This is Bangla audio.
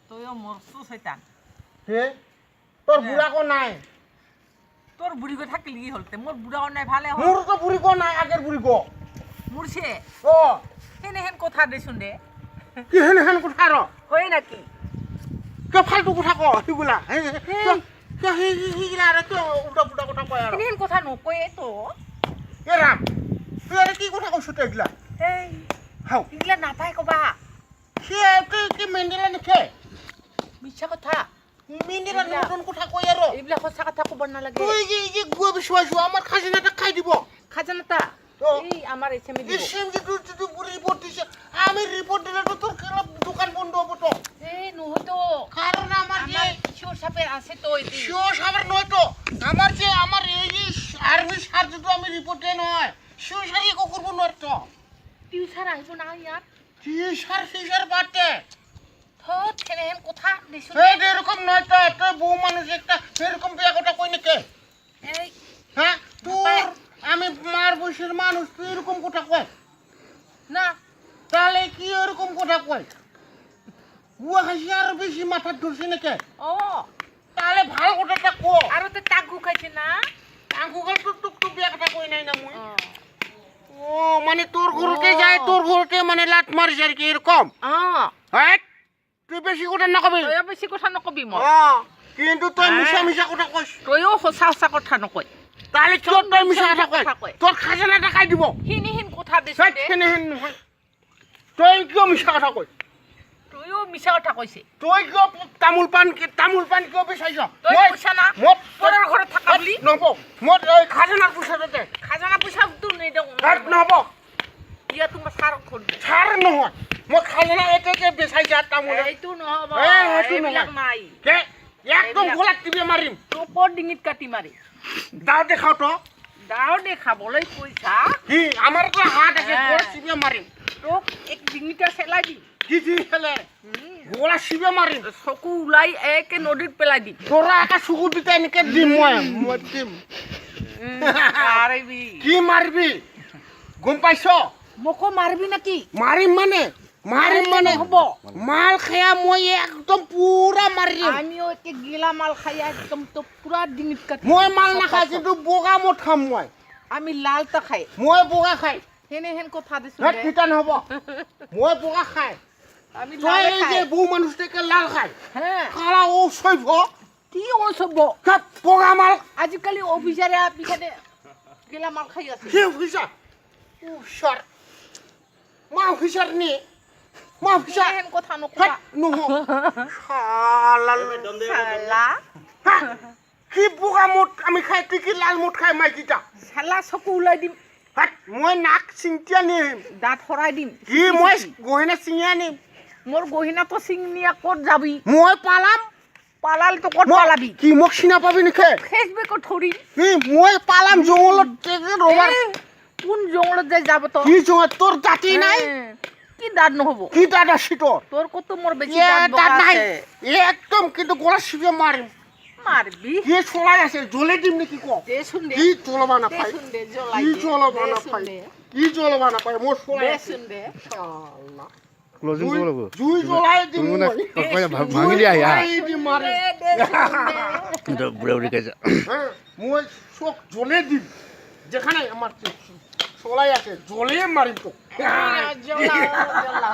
তুইও মরছু শয়তান হে তোর বুড়া কো নাই তোর বুড়ি কো থাকলি কি হলতে মোর বুড়া কো নাই ভালে হল মোর তো বুড়ি কো নাই আগের বুড়ি কো মুরছে ও হেনে হেন কথা দে শুনে কি হেন হেন কথা র হয় নাকি কে ফালতু কথা কো হিগুলা হে কে হিগিলা রে তো উল্টা পুল্টা কথা কয় আর হেনে হেন কথা নকয় তো এ রাম তুই আরে কি কথা কইছ এগুলা এই হাও ইগলা না পাই কবা সে কি মেন্ডেলা নিখে মিছা কথা মেন্ডেলা নতুন কথা কই আর এইবিলাক সঁচা কথা কব নালাগে তুই যে গুয়া বিশ্বাস আমার খাজিনাটা খাই দিব খাজানাটা ও। এই আমার এসএমএ দিব এসএম যে তুই পুরো রিপোর্ট দিছ আমি রিপোর্ট দিলে তো তোর দোকান বন্ধ হবে তো এই নহতো কারণ আমার যে শিওর সাপের আছে তো এটি শিও সাবার নয় তো আমার যে আমার এই যে আর্মি সার যদি আমি রিপোর্ট দেই নয় শিও সারি কো করব নয় তো টিউশন আইব না ইয়ার কি সার ফিসার বাটে থত হেনে হেন কথা দিছু এই এরকম নয় তো তুই বউ মানুষ একটা এরকম বিয়া কথা কই নাকি এই হ্যাঁ তোর আমি মার বয়সের মানুষ তুই এরকম কথা কয় না তাহলে কি এরকম কথা কয় বুয়া খাইছি আর বেশি মাথা ধরছি নাকি ও তাহলে ভালো কথাটা কো আর তো টাকু খাইছে না আঙ্কুকাল তো টুক বিয়া কথা কই নাই না মুই ও মানে তোর ঘরতে যায় তোর ঘরতে মানে লাত মারিস আর কি এরকম হ্যাঁ তুই বেশি কথা না কবি তই বেশি কথা নকবি মই কিন্তু তুই মিশা মিশা কথা কইস তইও সঁচা সঁচা কথা নকয় তাহলে কি তুই মিশা কথা কই তোর খাজানাটা খাই দিব হিনি হিন কথা দিছ দে হেন নহয় তুই কিয় মিশা কথা কই তইও মিছা কথা কইছে তুই কিয় তামোল পান কিয় বেচাইছ তই পয়সা না মত পরের ঘরে থাকা বলি নব মত এই খাজানার পয়সা দে খাজানা পয়সা তো নেই দে নব ইয়া তোমার সার করবে ছাড় নহয় মই খাজানা এতে বেচাই যা তামোল এইটো নহব এইটো এইবিলাক নাই কে একদম গোলাত টিপে মারিম তোপর ডিঙিত কাটি মারি দাও দেখাও তো দাও দেখাবলৈ পইচা কি আমার তো হাত আছে গোলাত টিপে মারিম তোক এক ডিঙিটা চেলাই দি কি খেলে গোলাত টিপে মারিম চকু ওলাই একে নদীত পেলাই দি তোরা একা চকু দিতে এনেকে দিম মই দিম মাৰিবি কি মারবি গম পাইছ মোকো মারবি নাকি মারিম মানে হব মাল খায়া মই একদম পুরা মারিম আমিও একে গিলা মাল খাই একদম তো পুরা ডিঙিত কাটি মই মাল নাখাই কিন্তু বগা মত খাম মই আমি লালটা খাই মই বগা খাই হেনে হেন কথা দিছো হেট কিটা নহব মই বগা খাই আমি তই লাল এই খাই যে বউ মানুষটাকে লাল খাই হ্যাঁ কালা ও সইব কি ওসব কাপ বগা মাল আজিকালি অফিসারে পিছাতে গিলা মাল খাই আছে কি অফিসার অফিসার মা অফিসার নি মা অফিসার হেন কথা নকবা নহ শালা শালা কি বগা মুঠ আমি খাই তুই কি লাল মুঠ খাই মাইকিটা শালা চকু ওলাই দিম হাট মই নাক চিংটিয়া নিম দাঁত হৰাই দিম কি মই গহিনা চিঙিয়া নিম মোৰ গহিনা তো চিংনিয়া ক'ত যাবি মই পালাম পালাল তো ক'ত পালাবি কি মোক চিনা পাবি নেকি ফেচবুকত ধৰি কি মই পালাম জঙ্গলত রোবার কোন জঙ্গলত যাই যাব তো কি জঙ্গল তোর জাতি নাই কি দাঁত নহব কি দাঁত আছে তোর তোর কত মোর বেশি দাঁত দাঁত নাই আছে একদম কিন্তু গলা শিবে মারিম মারবি কি চলাই আছে জ্বলে দিম নাকি ক দে শুন দে কি চলবা না দে পাই শুন দে জ্বলাই কি দে চলবা দে না শুন পাই দে কি চলবা না পাই মোর চলাই দে আছে শুন দে শালা ক্লোজিং কৰিব লাগিব জুই জ্বলাই দিম তুমি মানে মই। ভাঙি দিয়া ইয়া জুই দিম মারিম দে শুন দে কিন্তু বুঢ়া বুঢ়ী কাইছে হ্যাঁ মই চোখ জ্বলে দিম যেখানে আমার চলাই আছে জ্বলে মারিম তো জ্বলা জ্বলা